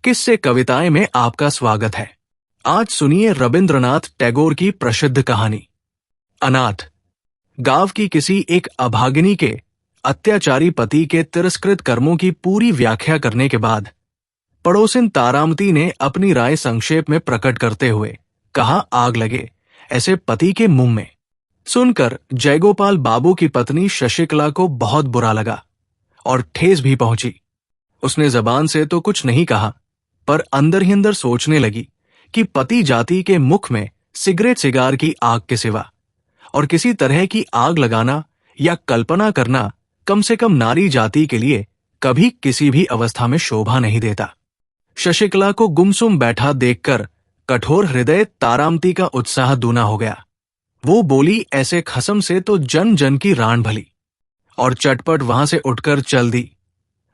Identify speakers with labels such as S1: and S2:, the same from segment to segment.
S1: किस्से कविताएं में आपका स्वागत है। आज सुनिए रविंद्रनाथ टैगोर की प्रसिद्ध कहानी अनाथ। गांव की किसी एक अभागिनी के अत्याचारी पति के तिरस्कृत कर्मों की पूरी व्याख्या करने के बाद पड़ोसिन तारामती ने अपनी राय संक्षेप में प्रकट करते हुए कहा, आग लगे ऐसे पति के मुंह में। सुनकर जयगोपाल बाबू की पत्नी शशिकला को बहुत बुरा लगा और ठेस भी पहुंची। उसने जबान से तो कुछ नहीं कहा, पर अंदर ही अंदर सोचने लगी कि पति जाति के मुख में सिगरेट सिगार की आग के सिवा और किसी तरह की आग लगाना या कल्पना करना कम से कम नारी जाति के लिए कभी किसी भी अवस्था में शोभा नहीं देता। शशिकला को गुमसुम बैठा देखकर कठोर हृदय तारामती का उत्साह दूना हो गया। वो बोली, ऐसे खसम से तो जन जन की रान भली, और चटपट वहां से उठकर चल दी।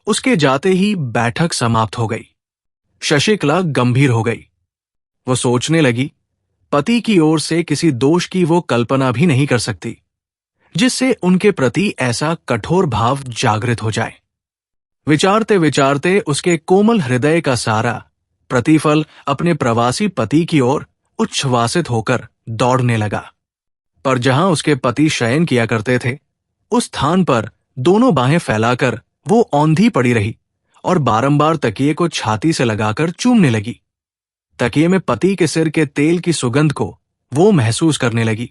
S1: उसके जाते ही बैठक समाप्त हो गई। शशिकला गंभीर हो गई। वो सोचने लगी, पति की ओर से किसी दोष की वो कल्पना भी नहीं कर सकती जिससे उनके प्रति ऐसा कठोर भाव जागृत हो जाए। विचारते विचारते उसके कोमल हृदय का सारा प्रतिफल अपने प्रवासी पति की ओर उच्छ्वासित होकर दौड़ने लगा। पर जहां उसके पति शयन किया करते थे, उस स्थान पर दोनों बाहें फैलाकर वो औंधी पड़ी रही और बारंबार तकिए को छाती से लगाकर चूमने लगी। तकिए में पति के सिर के तेल की सुगंध को वो महसूस करने लगी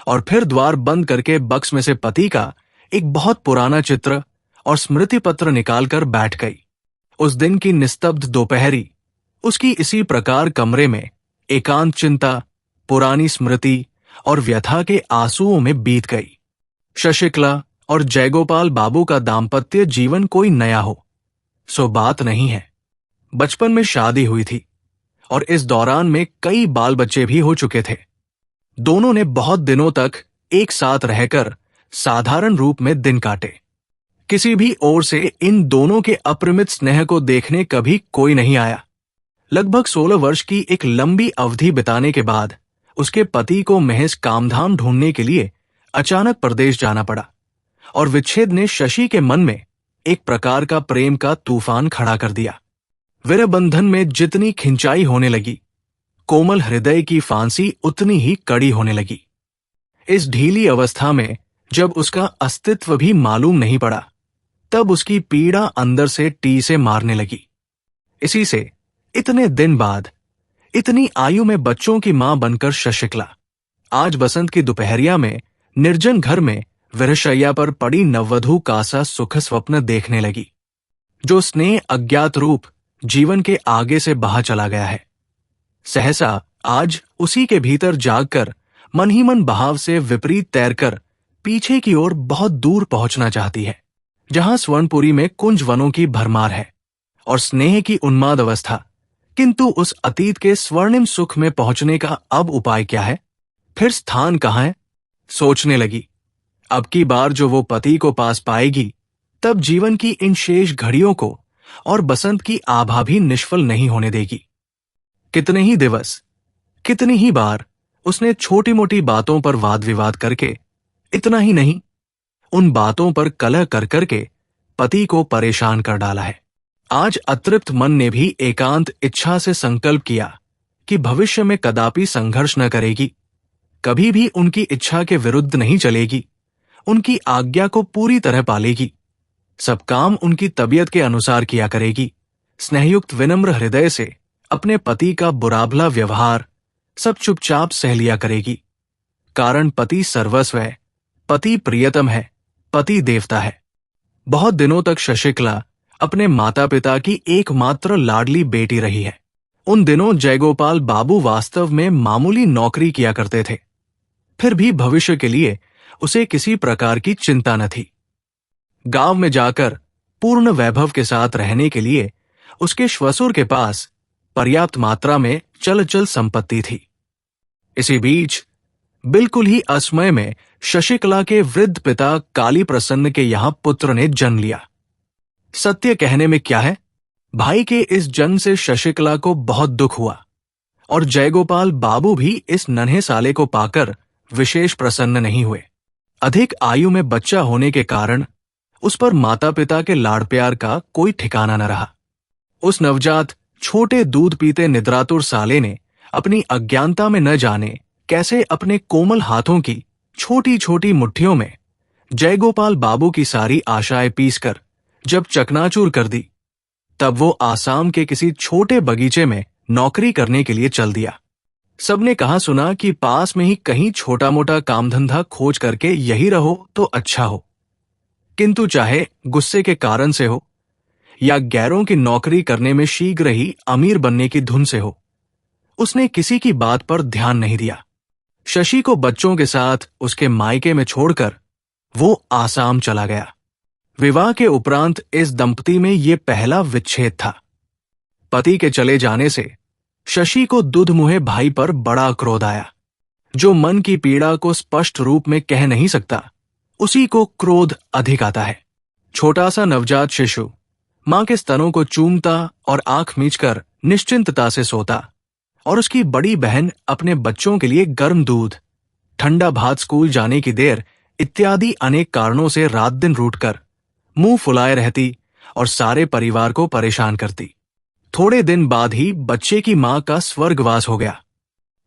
S1: और फिर द्वार बंद करके बक्स में से पति का एक बहुत पुराना चित्र और स्मृति पत्र निकालकर बैठ गई। उस दिन की निस्तब्ध दोपहरी उसकी इसी प्रकार कमरे में एकांत चिंता, पुरानी स्मृति और व्यथा के आंसुओं में बीत गई। शशिकला और जयगोपाल बाबू का दाम्पत्य जीवन कोई नया हो सो बात नहीं है। बचपन में शादी हुई थी और इस दौरान में कई बाल बच्चे भी हो चुके थे। दोनों ने बहुत दिनों तक एक साथ रहकर साधारण रूप में दिन काटे। किसी भी ओर से इन दोनों के अपरिमित स्नेह को देखने कभी कोई नहीं आया। लगभग 16 वर्ष की एक लंबी अवधि बिताने के बाद उसके पति को महज कामधाम ढूंढने के लिए अचानक परदेश जाना पड़ा और विच्छेद ने शशि के मन में एक प्रकार का प्रेम का तूफान खड़ा कर दिया। विरह बंधन में जितनी खिंचाई होने लगी, कोमल हृदय की फांसी उतनी ही कड़ी होने लगी। इस ढीली अवस्था में जब उसका अस्तित्व भी मालूम नहीं पड़ा, तब उसकी पीड़ा अंदर से टीसे मारने लगी। इसी से इतने दिन बाद इतनी आयु में बच्चों की मां बनकर शशिकला आज बसंत की दोपहरिया में निर्जन घर में विरहशैया पर पड़ी नववधू का सा सुख स्वप्न देखने लगी, जो स्नेह अज्ञात रूप जीवन के आगे से बहा चला गया है। सहसा आज उसी के भीतर जागकर मन ही मन बहाव से विपरीत तैरकर पीछे की ओर बहुत दूर पहुंचना चाहती है, जहां स्वर्णपुरी में कुंज वनों की भरमार है और स्नेह की उन्माद अवस्था। किंतु उस अतीत के स्वर्णिम सुख में पहुंचने का अब उपाय क्या है, फिर स्थान कहां है? सोचने लगी, अब की बार जो वो पति को पास पाएगी, तब जीवन की इन शेष घड़ियों को और बसंत की आभा भी निष्फल नहीं होने देगी। कितने ही दिवस, कितनी ही बार उसने छोटी मोटी बातों पर वाद विवाद करके, इतना ही नहीं, उन बातों पर कलह कर करके पति को परेशान कर डाला है। आज अतृप्त मन ने भी एकांत इच्छा से संकल्प किया कि भविष्य में कदापि संघर्ष न करेगी, कभी भी उनकी इच्छा के विरुद्ध नहीं चलेगी, उनकी आज्ञा को पूरी तरह पालेगी, सब काम उनकी तबीयत के अनुसार किया करेगी, स्नेहयुक्त विनम्र हृदय से अपने पति का बुराभला व्यवहार सब चुपचाप सह लिया करेगी। कारण पति सर्वस्व है, पति प्रियतम है, पति देवता है। बहुत दिनों तक शशिकला अपने माता पिता की एकमात्र लाडली बेटी रही है। उन दिनों जयगोपाल बाबू वास्तव में मामूली नौकरी किया करते थे, फिर भी भविष्य के लिए उसे किसी प्रकार की चिंता न थी। गांव में जाकर पूर्ण वैभव के साथ रहने के लिए उसके श्वसुर के पास पर्याप्त मात्रा में चल संपत्ति थी। इसी बीच बिल्कुल ही असमय में शशिकला के वृद्ध पिता काली प्रसन्न के यहां पुत्र ने जन्म लिया। सत्य कहने में क्या है, भाई के इस जन्म से शशिकला को बहुत दुख हुआ और जयगोपाल बाबू भी इस नन्हे साले को पाकर विशेष प्रसन्न नहीं हुए। अधिक आयु में बच्चा होने के कारण उस पर माता पिता के लाड़ प्यार का कोई ठिकाना न रहा। उस नवजात छोटे दूध पीते निद्रातुर साले ने अपनी अज्ञानता में न जाने कैसे अपने कोमल हाथों की छोटी छोटी मुट्ठियों में जयगोपाल बाबू की सारी आशाएं पीसकर जब चकनाचूर कर दी, तब वो आसाम के किसी छोटे बगीचे में नौकरी करने के लिए चल दिया। सबने कहा सुना कि पास में ही कहीं छोटा मोटा काम धंधा खोज करके यही रहो तो अच्छा हो, किंतु चाहे गुस्से के कारण से हो या गैरों की नौकरी करने में शीघ्र ही अमीर बनने की धुन से हो, उसने किसी की बात पर ध्यान नहीं दिया। शशि को बच्चों के साथ उसके मायके में छोड़कर वो आसाम चला गया। विवाह के उपरांत इस दंपति में ये पहला विच्छेद था। पति के चले जाने से शशि को दुधमुहे भाई पर बड़ा क्रोध आया। जो मन की पीड़ा को स्पष्ट रूप में कह नहीं सकता, उसी को क्रोध अधिक आता है। छोटा सा नवजात शिशु मां के स्तनों को चूमता और आंख मीचकर निश्चिंतता से सोता, और उसकी बड़ी बहन अपने बच्चों के लिए गर्म दूध, ठंडा भात, स्कूल जाने की देर इत्यादि अनेक कारणों से रात दिन रूठकर मुंह फुलाए रहती और सारे परिवार को परेशान करती। थोड़े दिन बाद ही बच्चे की मां का स्वर्गवास हो गया।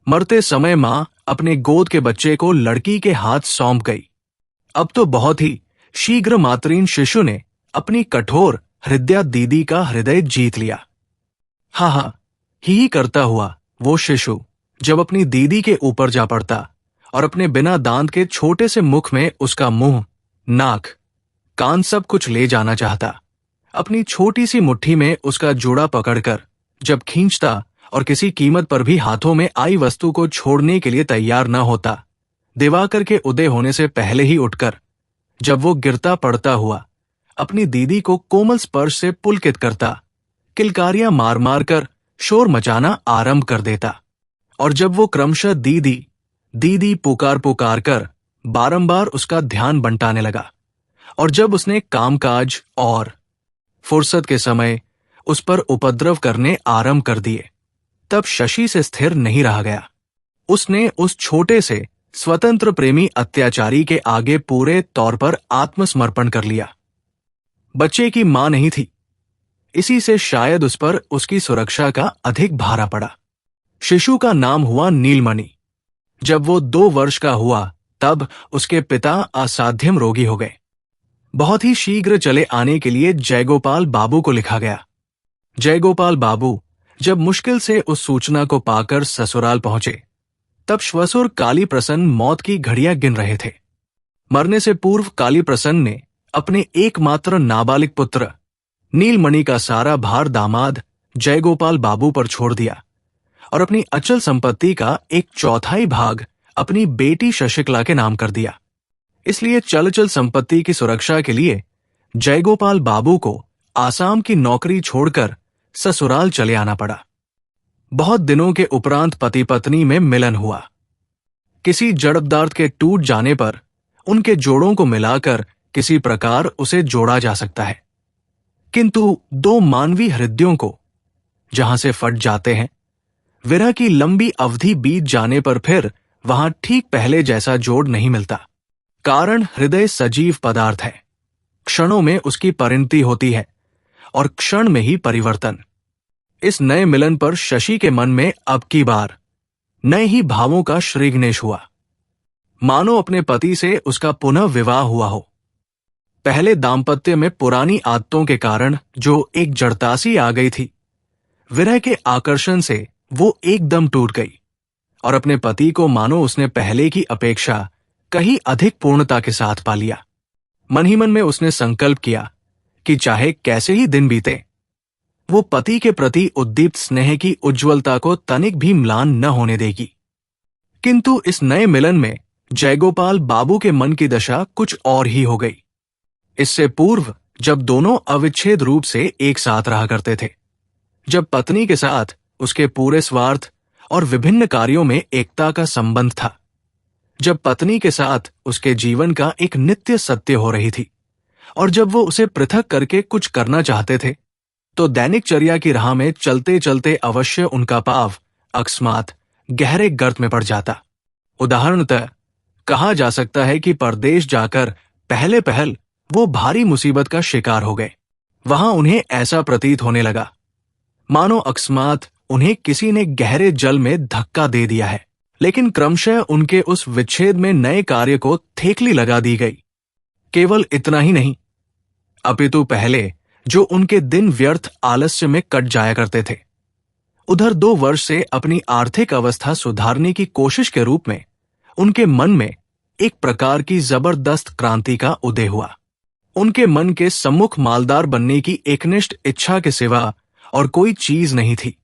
S1: मरते समय मां अपने गोद के बच्चे को लड़की के हाथ सौंप गई। अब तो बहुत ही शीघ्र मातृन शिशु ने अपनी कठोर हृदया दीदी का हृदय जीत लिया। हा ही करता हुआ वो शिशु जब अपनी दीदी के ऊपर जा पड़ता और अपने बिना दांत के छोटे से मुख में उसका मुंह, नाक, कान सब कुछ ले जाना चाहता, अपनी छोटी सी मुट्ठी में उसका जूड़ा पकड़कर जब खींचता और किसी कीमत पर भी हाथों में आई वस्तु को छोड़ने के लिए तैयार न होता, दिवाकर के उदय होने से पहले ही उठकर जब वो गिरता पड़ता हुआ अपनी दीदी को कोमल स्पर्श से पुलकित करता, किलकारियां मार मार कर शोर मचाना आरंभ कर देता। और जब वो क्रमशः दीदी दीदी पुकार पुकार कर बारंबार उसका ध्यान बंटाने लगा, और जब उसने कामकाज और फुर्सत के समय उस पर उपद्रव करने आरंभ कर दिए, तब शशि से स्थिर नहीं रह गया। उसने उस छोटे से स्वतंत्र प्रेमी अत्याचारी के आगे पूरे तौर पर आत्मसमर्पण कर लिया। बच्चे की मां नहीं थी, इसी से शायद उस पर उसकी सुरक्षा का अधिक भारा पड़ा। शिशु का नाम हुआ नीलमणि। जब वो 2 वर्ष का हुआ, तब उसके पिता असाध्यम रोगी हो गए। बहुत ही शीघ्र चले आने के लिए जयगोपाल बाबू को लिखा गया। जयगोपाल बाबू जब मुश्किल से उस सूचना को पाकर ससुराल पहुंचे, तब श्वसुर काली प्रसन्न मौत की घड़ियां गिन रहे थे। मरने से पूर्व काली प्रसन्न ने अपने एकमात्र नाबालिग पुत्र नीलमणि का सारा भार दामाद जयगोपाल बाबू पर छोड़ दिया और अपनी अचल संपत्ति का 1/4 भाग अपनी बेटी शशिकला के नाम कर दिया। इसलिए चल संपत्ति की सुरक्षा के लिए जयगोपाल बाबू को आसाम की नौकरी छोड़कर ससुराल चले आना पड़ा। बहुत दिनों के उपरांत पति पत्नी में मिलन हुआ। किसी जड़ पदार्थ के टूट जाने पर उनके जोड़ों को मिलाकर किसी प्रकार उसे जोड़ा जा सकता है, किंतु 2 मानवीय हृदयों को जहां से फट जाते हैं, विरह की लंबी अवधि बीत जाने पर फिर वहां ठीक पहले जैसा जोड़ नहीं मिलता। कारण हृदय सजीव पदार्थ है, क्षणों में उसकी परिणति होती है और क्षण में ही परिवर्तन। इस नए मिलन पर शशि के मन में अब की बार नए ही भावों का श्रीगणेश हुआ, मानो अपने पति से उसका पुनः विवाह हुआ हो। पहले दाम्पत्य में पुरानी आदतों के कारण जो एक जड़तासी आ गई थी, विरह के आकर्षण से वो एकदम टूट गई और अपने पति को मानो उसने पहले की अपेक्षा कहीं अधिक पूर्णता के साथ पा लिया। मन ही मन में उसने संकल्प किया कि चाहे कैसे ही दिन बीते, वो पति के प्रति उद्दीप्त स्नेह की उज्ज्वलता को तनिक भी म्लान न होने देगी। किंतु इस नए मिलन में जयगोपाल बाबू के मन की दशा कुछ और ही हो गई। इससे पूर्व जब दोनों अविच्छेद रूप से एक साथ रहा करते थे, जब पत्नी के साथ उसके पूरे स्वार्थ और विभिन्न कार्यों में एकता का संबंध था, जब पत्नी के साथ उसके जीवन का एक नित्य सत्य हो रही थी, और जब वो उसे पृथक करके कुछ करना चाहते थे, तो दैनिक चर्या की राह में चलते चलते अवश्य उनका पांव अकस्मात गहरे गर्त में पड़ जाता। उदाहरणतः कहा जा सकता है कि परदेश जाकर पहले पहल वो भारी मुसीबत का शिकार हो गए। वहां उन्हें ऐसा प्रतीत होने लगा मानो अकस्मात उन्हें किसी ने गहरे जल में धक्का दे दिया है। लेकिन क्रमशः उनके उस विच्छेद में नए कार्य को थेकली लगा दी गई। केवल इतना ही नहीं, अपितु पहले जो उनके दिन व्यर्थ आलस्य में कट जाया करते थे, उधर 2 वर्ष से अपनी आर्थिक अवस्था सुधारने की कोशिश के रूप में उनके मन में एक प्रकार की जबरदस्त क्रांति का उदय हुआ। उनके मन के सम्मुख मालदार बनने की एकनिष्ठ इच्छा के सिवा और कोई चीज नहीं थी।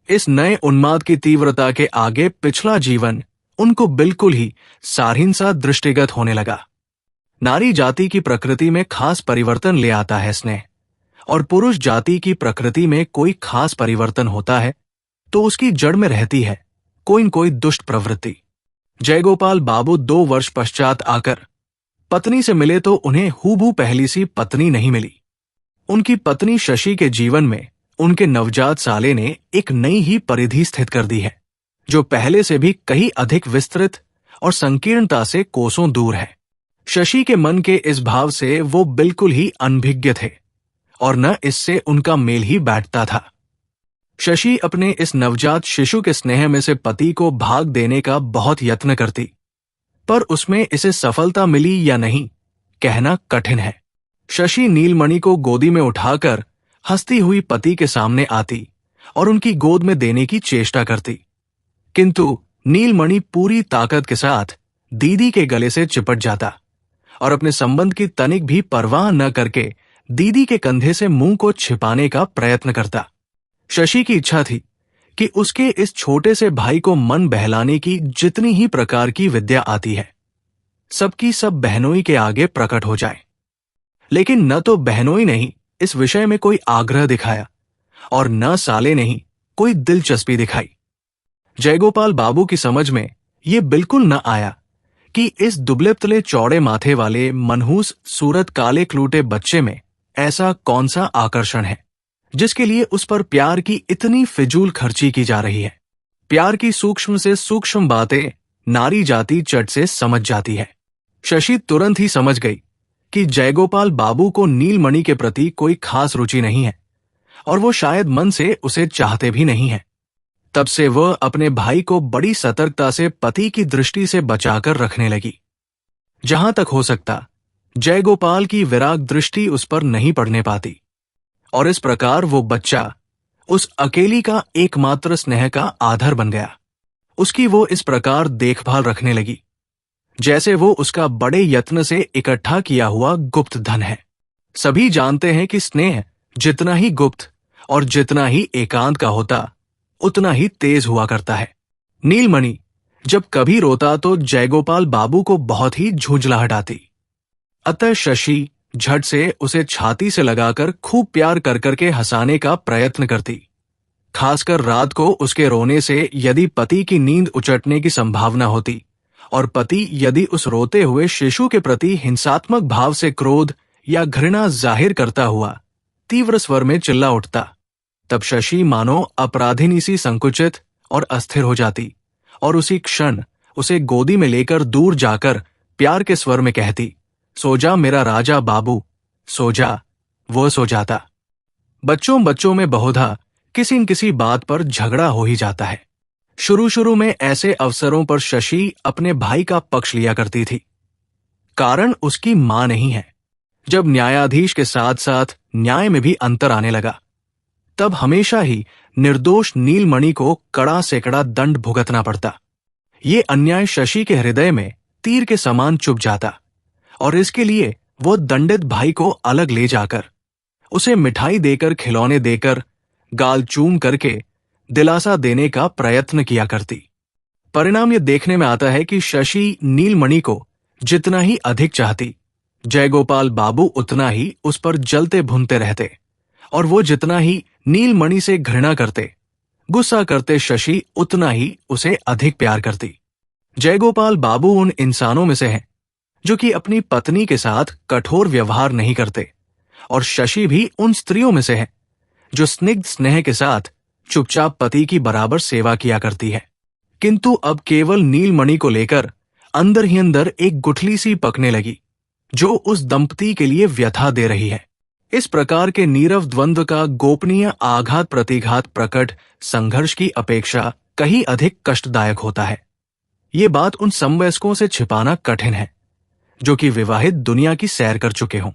S1: इस नए उन्माद की तीव्रता के आगे पिछला जीवन उनको बिल्कुल ही सारहीन सा दृष्टिगत होने लगा। नारी जाति की प्रकृति में खास परिवर्तन ले आता है स्नेह, और पुरुष जाति की प्रकृति में कोई खास परिवर्तन होता है तो उसकी जड़ में रहती है कोई न कोई दुष्ट प्रवृत्ति। जयगोपाल बाबू 2 वर्ष पश्चात आकर पत्नी से मिले तो उन्हें हूबहू पहली सी पत्नी नहीं मिली। उनकी पत्नी शशि के जीवन में उनके नवजात साले ने एक नई ही परिधि स्थित कर दी है, जो पहले से भी कहीं अधिक विस्तृत और संकीर्णता से कोसों दूर है। शशि के मन के इस भाव से वो बिल्कुल ही अनभिज्ञ थे और न इससे उनका मेल ही बैठता था। शशि अपने इस नवजात शिशु के स्नेह में से पति को भाग देने का बहुत यत्न करती, पर उसमें इसे सफलता मिली या नहीं कहना कठिन है। शशि नीलमणि को गोदी में उठाकर हंसती हुई पति के सामने आती और उनकी गोद में देने की चेष्टा करती, किंतु नीलमणि पूरी ताकत के साथ दीदी के गले से चिपट जाता और अपने संबंध की तनिक भी परवाह न करके दीदी के कंधे से मुंह को छिपाने का प्रयत्न करता। शशि की इच्छा थी कि उसके इस छोटे से भाई को मन बहलाने की जितनी ही प्रकार की विद्या आती है, सबकी सब बहनोई के आगे प्रकट हो जाए। लेकिन न तो बहनोई ने ही इस विषय में कोई आग्रह दिखाया और न साले ने ही कोई दिलचस्पी दिखाई। जयगोपाल बाबू की समझ में ये बिल्कुल न आया कि इस दुबले पतले चौड़े माथे वाले मनहूस सूरत काले क्लूटे बच्चे में ऐसा कौन सा आकर्षण है जिसके लिए उस पर प्यार की इतनी फिजूल खर्ची की जा रही है। प्यार की सूक्ष्म से सूक्ष्म बातें नारी जाति चट से समझ जाती है। शशि तुरंत ही समझ गई कि जयगोपाल बाबू को नीलमणि के प्रति कोई खास रुचि नहीं है और वो शायद मन से उसे चाहते भी नहीं है। तब से वह अपने भाई को बड़ी सतर्कता से पति की दृष्टि से बचाकर रखने लगी। जहां तक हो सकता जयगोपाल की विराग दृष्टि उस पर नहीं पड़ने पाती, और इस प्रकार वो बच्चा उस अकेली का एकमात्र स्नेह का आधार बन गया। उसकी वो इस प्रकार देखभाल रखने लगी जैसे वो उसका बड़े यत्न से इकट्ठा किया हुआ गुप्त धन है। सभी जानते हैं कि स्नेह जितना ही गुप्त और जितना ही एकांत का होता उतना ही तेज हुआ करता है। नीलमणि जब कभी रोता तो जयगोपाल बाबू को बहुत ही झुंझलाहट आती, अतः शशि झट से उसे छाती से लगाकर खूब प्यार कर करके हंसाने का प्रयत्न करती। खासकर रात को उसके रोने से यदि पति की नींद उचटने की संभावना होती और पति यदि उस रोते हुए शिशु के प्रति हिंसात्मक भाव से क्रोध या घृणा जाहिर करता हुआ तीव्र स्वर में चिल्ला उठता, तब शशि मानो अपराधिनी सी संकुचित और अस्थिर हो जाती और उसी क्षण उसे गोदी में लेकर दूर जाकर प्यार के स्वर में कहती, सो जा मेरा राजा बाबू, सो जा। वो सो जाता। बच्चों में बहुधा किसी न किसी बात पर झगड़ा हो ही जाता है। शुरू में ऐसे अवसरों पर शशि अपने भाई का पक्ष लिया करती थी। कारण उसकी मां नहीं है। जब न्यायाधीश के साथ साथ न्याय में भी अंतर आने लगा, तब हमेशा ही निर्दोष नीलमणि को कड़ा से कड़ा दंड भुगतना पड़ता। ये अन्याय शशि के हृदय में तीर के समान चुभ जाता और इसके लिए वो दंडित भाई को अलग ले जाकर उसे मिठाई देकर, खिलौने देकर, गाल चूम करके दिलासा देने का प्रयत्न किया करती। परिणाम यह देखने में आता है कि शशि नीलमणि को जितना ही अधिक चाहती, जयगोपाल बाबू उतना ही उस पर जलते भुनते रहते, और वो जितना ही नीलमणि से घृणा करते, गुस्सा करते, शशि उतना ही उसे अधिक प्यार करती। जयगोपाल बाबू उन इंसानों में से हैं जो कि अपनी पत्नी के साथ कठोर व्यवहार नहीं करते, और शशि भी उन स्त्रियों में से है जो स्निग्ध स्नेह के साथ चुपचाप पति की बराबर सेवा किया करती है। किंतु अब केवल नीलमणि को लेकर अंदर ही अंदर एक गुठली सी पकने लगी जो उस दंपति के लिए व्यथा दे रही है। इस प्रकार के नीरव द्वंद्व का गोपनीय आघात प्रतिघात प्रकट संघर्ष की अपेक्षा कहीं अधिक कष्टदायक होता है। ये बात उन समवयस्कों से छिपाना कठिन है जो कि विवाहित दुनिया की सैर कर चुके हों।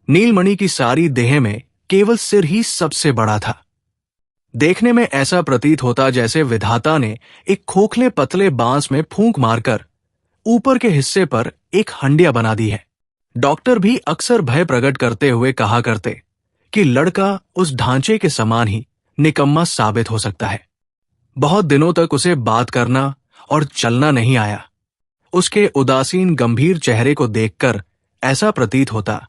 S1: नीलमणि की सारी देह में केवल सिर ही सबसे बड़ा था। देखने में ऐसा प्रतीत होता जैसे विधाता ने एक खोखले पतले बांस में फूंक मारकर ऊपर के हिस्से पर एक हंडिया बना दी है। डॉक्टर भी अक्सर भय प्रकट करते हुए कहा करते कि लड़का उस ढांचे के समान ही निकम्मा साबित हो सकता है। बहुत दिनों तक उसे बात करना और चलना नहीं आया। उसके उदासीन गंभीर चेहरे को देखकर ऐसा प्रतीत होता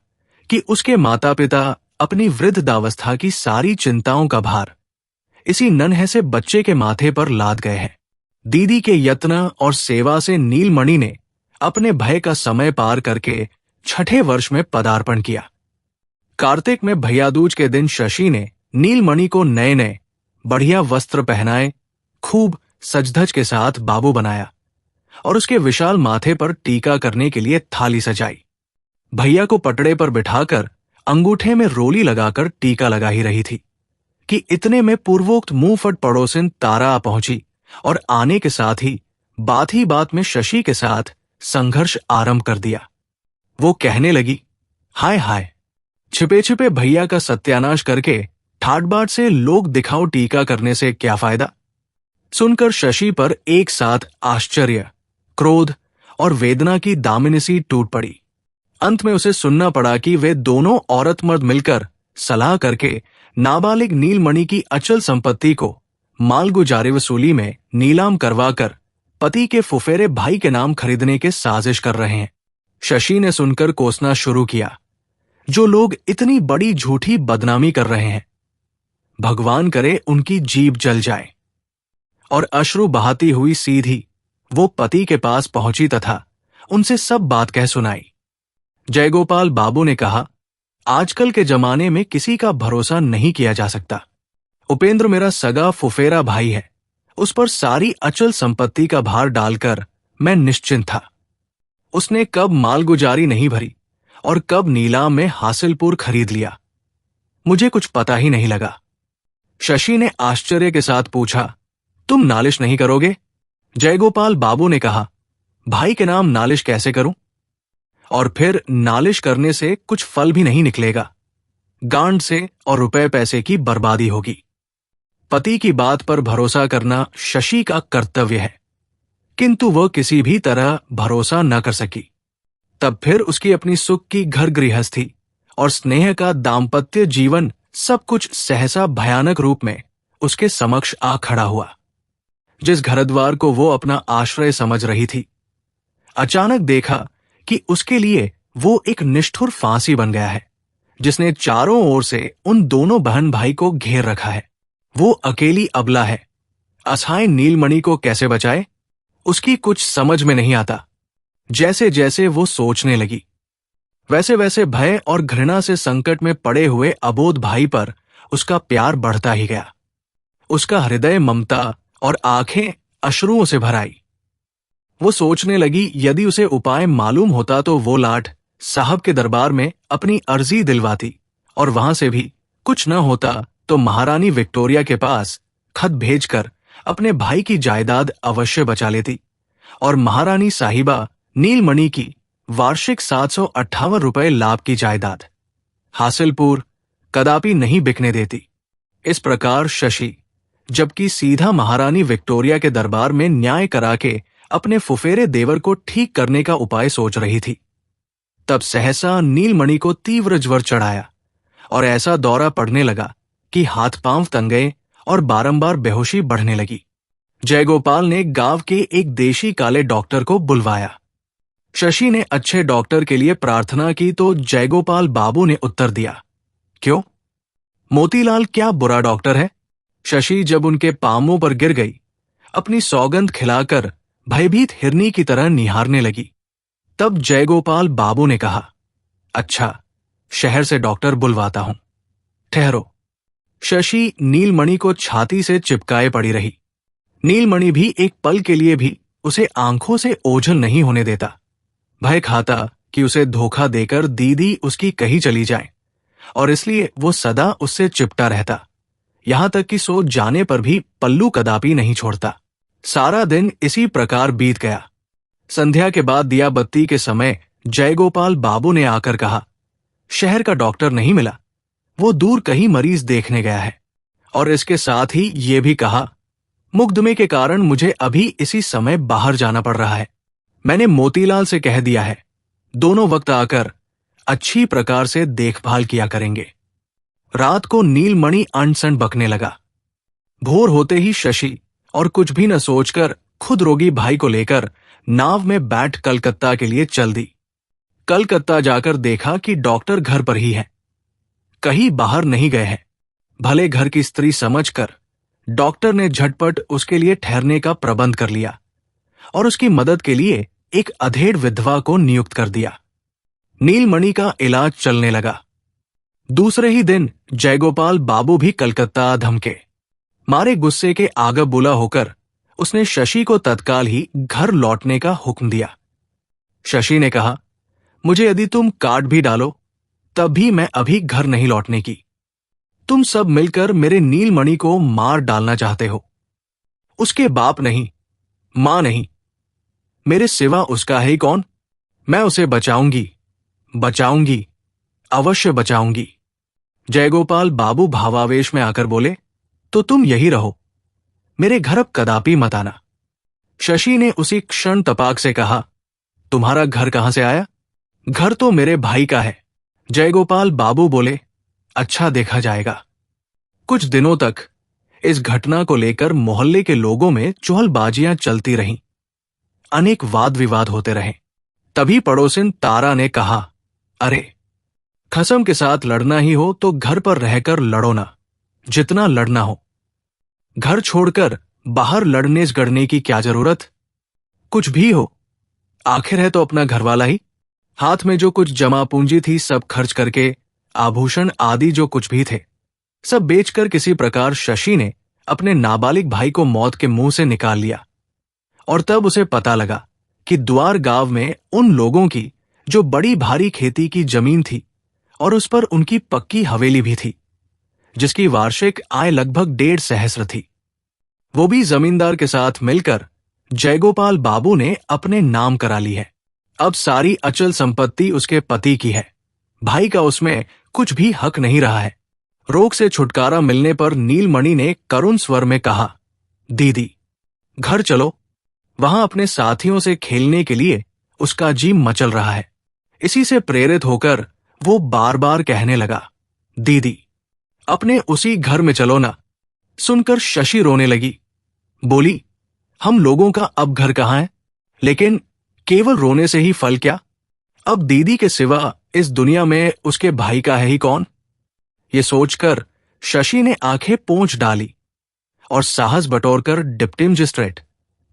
S1: कि उसके माता पिता अपनी वृद्धावस्था की सारी चिंताओं का भार इसी नन्हे से बच्चे के माथे पर लाद गए हैं। दीदी के यत्न और सेवा से नीलमणि ने अपने भय का समय पार करके 6ठे वर्ष में पदार्पण किया। कार्तिक में भैया दूज के दिन शशि ने नीलमणि को नए नए बढ़िया वस्त्र पहनाए, खूब सजधज के साथ बाबू बनाया और उसके विशाल माथे पर टीका करने के लिए थाली सजाई। भैया को पटड़े पर बिठाकर अंगूठे में रोली लगाकर टीका लगा ही रही थी कि इतने में पूर्वोक्त मुंहफट पड़ोसिन तारा आ पहुंची और आने के साथ ही बात में शशि के साथ संघर्ष आरंभ कर दिया। वो कहने लगी, हाय हाय, छिपे छिपे भैया का सत्यानाश करके ठाट बाट से लोग दिखाओ टीका करने से क्या फायदा। सुनकर शशि पर एक साथ आश्चर्य, क्रोध और वेदना की दामिनी सी टूट पड़ी। अंत में उसे सुनना पड़ा कि वे दोनों औरत मर्द मिलकर सलाह करके नाबालिग नीलमणि की अचल संपत्ति को मालगुजारी वसूली में नीलाम करवाकर पति के फुफेरे भाई के नाम खरीदने के साजिश कर रहे हैं। शशि ने सुनकर कोसना शुरू किया, जो लोग इतनी बड़ी झूठी बदनामी कर रहे हैं, भगवान करे उनकी जीभ जल जाए। और अश्रु बहाती हुई सीधी वो पति के पास पहुंची तथा उनसे सब बात कह सुनाई। जयगोपाल बाबू ने कहा, आजकल के जमाने में किसी का भरोसा नहीं किया जा सकता। उपेंद्र मेरा सगा फुफेरा भाई है, उस पर सारी अचल संपत्ति का भार डालकर मैं निश्चिंत था। उसने कब मालगुजारी नहीं भरी और कब नीलाम में हासिलपुर खरीद लिया, मुझे कुछ पता ही नहीं लगा। शशि ने आश्चर्य के साथ पूछा, तुम नालिश नहीं करोगे? जयगोपाल बाबू ने कहा, भाई के नाम नालिश कैसे करूं? और फिर नालिश करने से कुछ फल भी नहीं निकलेगा, गांड से और रुपए पैसे की बर्बादी होगी। पति की बात पर भरोसा करना शशि का कर्तव्य है, किंतु वह किसी भी तरह भरोसा न कर सकी। तब फिर उसकी अपनी सुख की घर गृहस्थी और स्नेह का दाम्पत्य जीवन सब कुछ सहसा भयानक रूप में उसके समक्ष आ खड़ा हुआ। जिस घरद्वार को वो अपना आश्रय समझ रही थी, अचानक देखा कि उसके लिए वो एक निष्ठुर फांसी बन गया है, जिसने चारों ओर से उन दोनों बहन भाई को घेर रखा है। वो अकेली अबला है, असहाय नीलमणि को कैसे बचाए, उसकी कुछ समझ में नहीं आता। जैसे जैसे वो सोचने लगी, वैसे वैसे भय और घृणा से संकट में पड़े हुए अबोध भाई पर उसका प्यार बढ़ता ही गया। उसका हृदय ममता और आंखें अश्रुओं से भर आई। वो सोचने लगी, यदि उसे उपाय मालूम होता तो वो लाट साहब के दरबार में अपनी अर्जी दिलवाती, और वहां से भी कुछ न होता तो महारानी विक्टोरिया के पास खत भेजकर अपने भाई की जायदाद अवश्य बचा लेती और महारानी साहिबा नीलमणि की वार्षिक 758 रुपए लाभ की जायदाद हासिलपुर कदापि नहीं बिकने देती। इस प्रकार शशि, जबकि सीधा महारानी विक्टोरिया के दरबार में न्याय करा के अपने फुफेरे देवर को ठीक करने का उपाय सोच रही थी, तब सहसा नीलमणि को तीव्र ज्वर चढ़ाया और ऐसा दौरा पड़ने लगा कि हाथ पांव तंग गए और बारंबार बेहोशी बढ़ने लगी। जयगोपाल ने गांव के एक देशी काले डॉक्टर को बुलवाया। शशि ने अच्छे डॉक्टर के लिए प्रार्थना की तो जयगोपाल बाबू ने उत्तर दिया, क्यों, मोतीलाल क्या बुरा डॉक्टर है? शशि जब उनके पांवों पर गिर गई, अपनी सौगंध खिलाकर भयभीत हिरनी की तरह निहारने लगी। तब जयगोपाल बाबू ने कहा, अच्छा, शहर से डॉक्टर बुलवाता हूं, ठहरो। शशि नीलमणि को छाती से चिपकाए पड़ी रही। नीलमणि भी एक पल के लिए भी उसे आंखों से ओझल नहीं होने देता। भय खाता कि उसे धोखा देकर दीदी उसकी कहीं चली जाए और इसलिए वो सदा उससे चिपटा रहता, यहां तक कि सो जाने पर भी पल्लू कदापि नहीं छोड़ता। सारा दिन इसी प्रकार बीत गया। संध्या के बाद दिया बत्ती के समय जयगोपाल बाबू ने आकर कहा, शहर का डॉक्टर नहीं मिला, वो दूर कहीं मरीज देखने गया है। और इसके साथ ही ये भी कहा, मुकदमे के कारण मुझे अभी इसी समय बाहर जाना पड़ रहा है। मैंने मोतीलाल से कह दिया है, दोनों वक्त आकर अच्छी प्रकार से देखभाल किया करेंगे। रात को नीलमणि अनसन बकने लगा। भोर होते ही शशि और कुछ भी न सोचकर खुद रोगी भाई को लेकर नाव में बैठ कलकत्ता के लिए चल दी। कलकत्ता जाकर देखा कि डॉक्टर घर पर ही है, कहीं बाहर नहीं गए हैं। भले घर की स्त्री समझकर डॉक्टर ने झटपट उसके लिए ठहरने का प्रबंध कर लिया और उसकी मदद के लिए एक अधेड़ विधवा को नियुक्त कर दिया। नीलमणि का इलाज चलने लगा। दूसरे ही दिन जयगोपाल बाबू भी कलकत्ता धमके। मारे गुस्से के आगे बुला होकर उसने शशि को तत्काल ही घर लौटने का हुक्म दिया। शशि ने कहा, मुझे यदि तुम काट भी डालो तब भी मैं अभी घर नहीं लौटने की। तुम सब मिलकर मेरे नीलमणि को मार डालना चाहते हो। उसके बाप नहीं, मां नहीं, मेरे सिवा उसका है ही कौन। मैं उसे बचाऊंगी, बचाऊंगी, अवश्य बचाऊंगी। जयगोपाल बाबू भावावेश में आकर बोले, तो तुम यही रहो, मेरे घर अब कदापि मत आना। शशि ने उसी क्षण तपाक से कहा, तुम्हारा घर कहां से आया? घर तो मेरे भाई का है। जयगोपाल बाबू बोले, अच्छा देखा जाएगा। कुछ दिनों तक इस घटना को लेकर मोहल्ले के लोगों में चुहलबाजियां चलती रहीं, अनेक वाद विवाद होते रहे। तभी पड़ोसिन तारा ने कहा, अरे खसम के साथ लड़ना ही हो तो घर पर रहकर लड़ो ना, जितना लड़ना हो। घर छोड़कर बाहर लड़ने झगड़ने की क्या जरूरत? कुछ भी हो, आखिर है तो अपना घरवाला ही। हाथ में जो कुछ जमा पूंजी थी सब खर्च करके, आभूषण आदि जो कुछ भी थे सब बेचकर किसी प्रकार शशि ने अपने नाबालिग भाई को मौत के मुंह से निकाल लिया। और तब उसे पता लगा कि द्वार गांव में उन लोगों की जो बड़ी भारी खेती की जमीन थी और उस पर उनकी पक्की हवेली भी थी, जिसकी वार्षिक आय लगभग 1.5 सहस्त्र थी, वो भी जमींदार के साथ मिलकर जयगोपाल बाबू ने अपने नाम करा ली है। अब सारी अचल संपत्ति उसके पति की है, भाई का उसमें कुछ भी हक नहीं रहा है। रोग से छुटकारा मिलने पर नीलमणि ने करुण स्वर में कहा, दीदी घर चलो। वहां अपने साथियों से खेलने के लिए उसका जी मचल रहा है। इसी से प्रेरित होकर वो बार बार कहने लगा, दीदी अपने उसी घर में चलो ना। सुनकर शशि रोने लगी, बोली, हम लोगों का अब घर कहां है? लेकिन केवल रोने से ही फल क्या? अब दीदी के सिवा इस दुनिया में उसके भाई का है ही कौन? ये सोचकर शशि ने आंखें पोंछ डाली और साहस बटोरकर डिप्टी मजिस्ट्रेट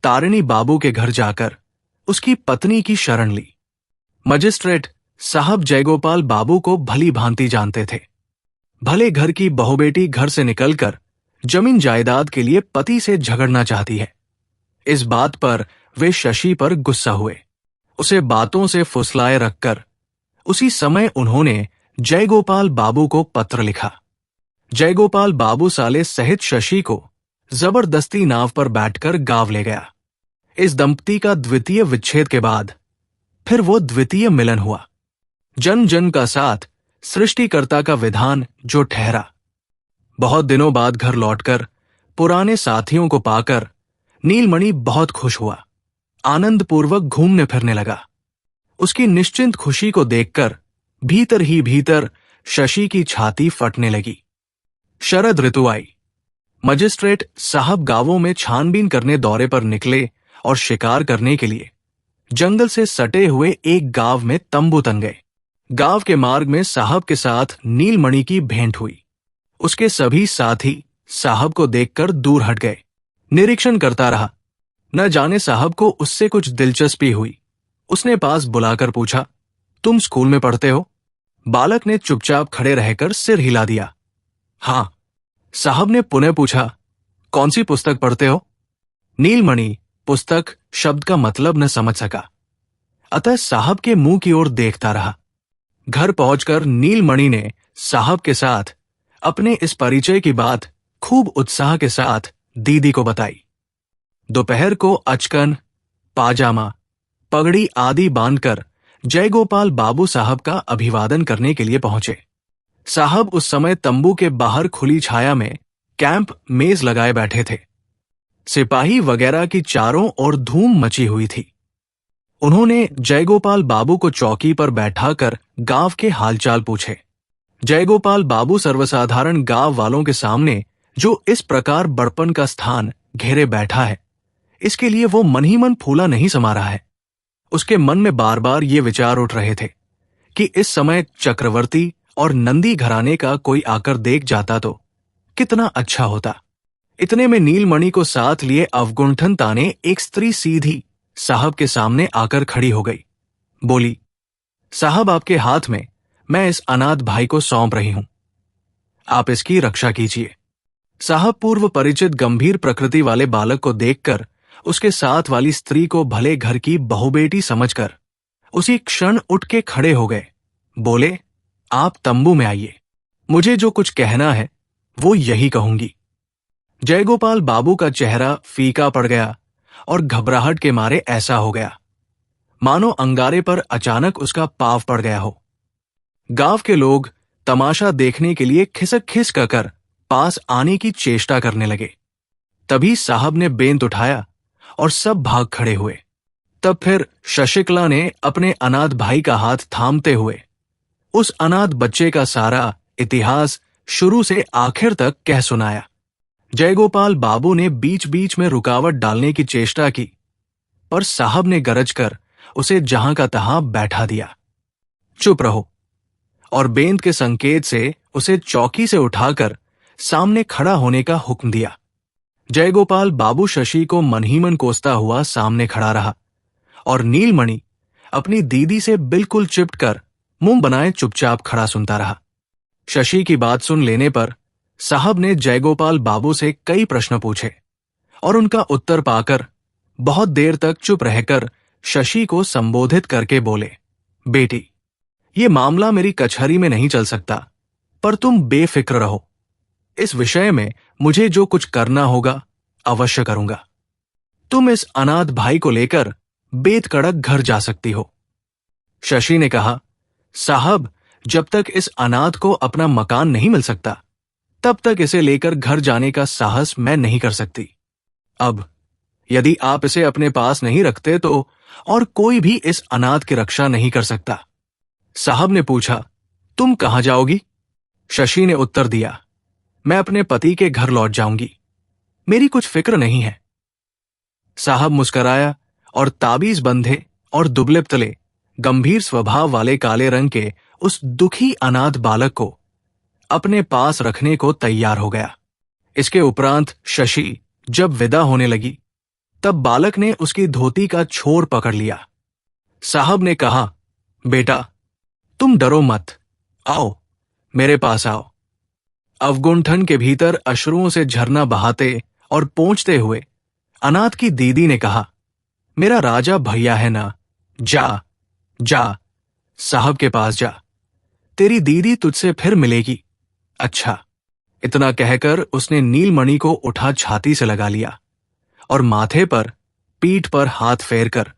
S1: तारिणी बाबू के घर जाकर उसकी पत्नी की शरण ली। मजिस्ट्रेट साहब जयगोपाल बाबू को भली भांति जानते थे। भले घर की बहुबेटी घर से निकलकर जमीन जायदाद के लिए पति से झगड़ना चाहती है, इस बात पर वे शशि पर गुस्सा हुए। उसे बातों से फुसलाए रखकर उसी समय उन्होंने जयगोपाल बाबू को पत्र लिखा। जयगोपाल बाबू साले सहित शशि को जबरदस्ती नाव पर बैठकर गांव ले गया। इस दंपति का द्वितीय विच्छेद के बाद फिर वो द्वितीय मिलन हुआ। जन जन का साथ, सृष्टिकर्ता का विधान जो ठहरा। बहुत दिनों बाद घर लौटकर पुराने साथियों को पाकर नीलमणि बहुत खुश हुआ, आनंद पूर्वक घूमने फिरने लगा। उसकी निश्चिंत खुशी को देखकर भीतर ही भीतर शशि की छाती फटने लगी। शरद ऋतु आई। मजिस्ट्रेट साहब गांवों में छानबीन करने दौरे पर निकले और शिकार करने के लिए जंगल से सटे हुए एक गांव में तंबू तन गए। गांव के मार्ग में साहब के साथ नीलमणि की भेंट हुई। उसके सभी साथी साहब को देखकर दूर हट गए। निरीक्षण करता रहा। न जाने साहब को उससे कुछ दिलचस्पी हुई। उसने पास बुलाकर पूछा, तुम स्कूल में पढ़ते हो? बालक ने चुपचाप खड़े रहकर सिर हिला दिया। हां। साहब ने पुनः पूछा, कौन सी पुस्तक पढ़ते हो? नीलमणि पुस्तक शब्द का मतलब न समझ सका, अतः साहब के मुंह की ओर देखता रहा। घर पहुंचकर नीलमणि ने साहब के साथ अपने इस परिचय की बात खूब उत्साह के साथ दीदी को बताई। दोपहर को अचकन, पाजामा, पगड़ी आदि बांधकर जयगोपाल बाबू साहब का अभिवादन करने के लिए पहुंचे। साहब उस समय तंबू के बाहर खुली छाया में कैंप मेज लगाए बैठे थे। सिपाही वगैरह की चारों ओर धूम मची हुई थी। उन्होंने जयगोपाल बाबू को चौकी पर बैठाकर गांव के हालचाल पूछे। जयगोपाल बाबू सर्वसाधारण गांव वालों के सामने जो इस प्रकार बड़पन का स्थान घेरे बैठा है, इसके लिए वो मन ही मन फूला नहीं समा रहा है। उसके मन में बार बार ये विचार उठ रहे थे कि इस समय चक्रवर्ती और नंदी घराने का कोई आकर देख जाता तो कितना अच्छा होता। इतने में नीलमणि को साथ लिए अवगुंठन ताने एक स्त्री सीधी साहब के सामने आकर खड़ी हो गई। बोली, साहब आपके हाथ में मैं इस अनाथ भाई को सौंप रही हूं, आप इसकी रक्षा कीजिए। साहब पूर्व परिचित गंभीर प्रकृति वाले बालक को देखकर उसके साथ वाली स्त्री को भले घर की बहुबेटी समझकर उसी क्षण उठ के खड़े हो गए। बोले, आप तंबू में आइए, मुझे जो कुछ कहना है वो यही कहूंगी। जयगोपाल बाबू का चेहरा फीका पड़ गया और घबराहट के मारे ऐसा हो गया मानो अंगारे पर अचानक उसका पांव पड़ गया हो। गांव के लोग तमाशा देखने के लिए खिसक खिसक कर पास आने की चेष्टा करने लगे। तभी साहब ने बेंत उठाया और सब भाग खड़े हुए। तब फिर शशिकला ने अपने अनाथ भाई का हाथ थामते हुए उस अनाथ बच्चे का सारा इतिहास शुरू से आखिर तक कह सुनाया। जयगोपाल बाबू ने बीच बीच में रुकावट डालने की चेष्टा की, पर साहब ने गरज कर उसे जहां का तहां बैठा दिया। चुप रहो, और बेंत के संकेत से उसे चौकी से उठाकर सामने खड़ा होने का हुक्म दिया। जयगोपाल बाबू शशि को मन ही मन कोसता हुआ सामने खड़ा रहा और नीलमणि अपनी दीदी से बिल्कुल चिपट कर मुंह बनाए चुपचाप खड़ा सुनता रहा। शशि की बात सुन लेने पर साहब ने जयगोपाल बाबू से कई प्रश्न पूछे और उनका उत्तर पाकर बहुत देर तक चुप रहकर शशि को संबोधित करके बोले, बेटी, ये मामला मेरी कचहरी में नहीं चल सकता, पर तुम बेफिक्र रहो। इस विषय में मुझे जो कुछ करना होगा अवश्य करूंगा। तुम इस अनाथ भाई को लेकर बेतकड़क घर जा सकती हो। शशि ने कहा, साहब, जब तक इस अनाथ को अपना मकान नहीं मिल सकता तब तक इसे लेकर घर जाने का साहस मैं नहीं कर सकती। अब यदि आप इसे अपने पास नहीं रखते तो और कोई भी इस अनाथ की रक्षा नहीं कर सकता। साहब ने पूछा, तुम कहां जाओगी? शशि ने उत्तर दिया, मैं अपने पति के घर लौट जाऊंगी, मेरी कुछ फिक्र नहीं है। साहब मुस्कराया और ताबीज बंधे और दुबले तले गंभीर स्वभाव वाले काले रंग के उस दुखी अनाथ बालक को अपने पास रखने को तैयार हो गया। इसके उपरांत शशि जब विदा होने लगी तब बालक ने उसकी धोती का छोर पकड़ लिया। साहब ने कहा, बेटा, तुम डरो मत, आओ मेरे पास आओ। अवगुंठन के भीतर अश्रुओं से झरना बहाते और पोंछते हुए अनाथ की दीदी ने कहा, मेरा राजा भैया है ना, जा जा, साहब के पास जा, तेरी दीदी तुझसे फिर मिलेगी। अच्छा। इतना कहकर उसने नीलमणि को उठा छाती से लगा लिया और माथे पर, पीठ पर हाथ फेरकर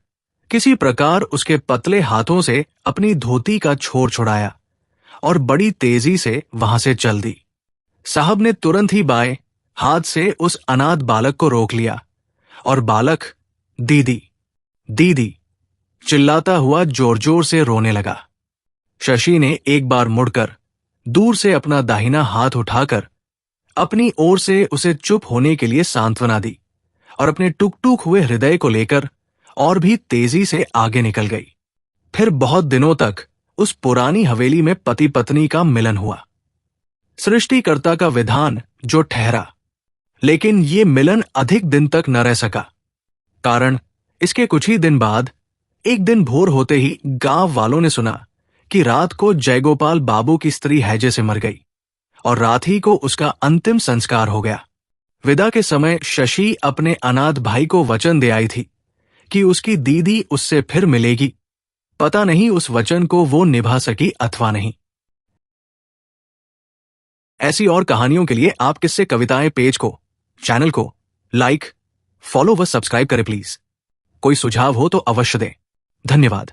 S1: किसी प्रकार उसके पतले हाथों से अपनी धोती का छोर छुड़ाया और बड़ी तेजी से वहां से चल दी। साहब ने तुरंत ही बाएं हाथ से उस अनाथ बालक को रोक लिया और बालक दीदी दीदी चिल्लाता हुआ जोर जोर से रोने लगा। शशि ने एक बार मुड़कर दूर से अपना दाहिना हाथ उठाकर अपनी ओर से उसे चुप होने के लिए सांत्वना दी और अपने टुक टुक हुए हृदय को लेकर और भी तेजी से आगे निकल गई। फिर बहुत दिनों तक उस पुरानी हवेली में पति पत्नी का मिलन हुआ। सृष्टिकर्ता का विधान जो ठहरा, लेकिन ये मिलन अधिक दिन तक न रह सका। कारण इसके कुछ ही दिन बाद एक दिन भोर होते ही गांव वालों ने सुना कि रात को जयगोपाल बाबू की स्त्री हैजे से मर गई और रात ही को उसका अंतिम संस्कार हो गया। विदा के समय शशि अपने अनाथ भाई को वचन दे आई थी कि उसकी दीदी उससे फिर मिलेगी। पता नहीं उस वचन को वो निभा सकी अथवा नहीं। ऐसी और कहानियों के लिए आप किससे कविताएं पेज को, चैनल को लाइक, फॉलो व सब्सक्राइब करें प्लीज। कोई सुझाव हो तो अवश्य दें। धन्यवाद।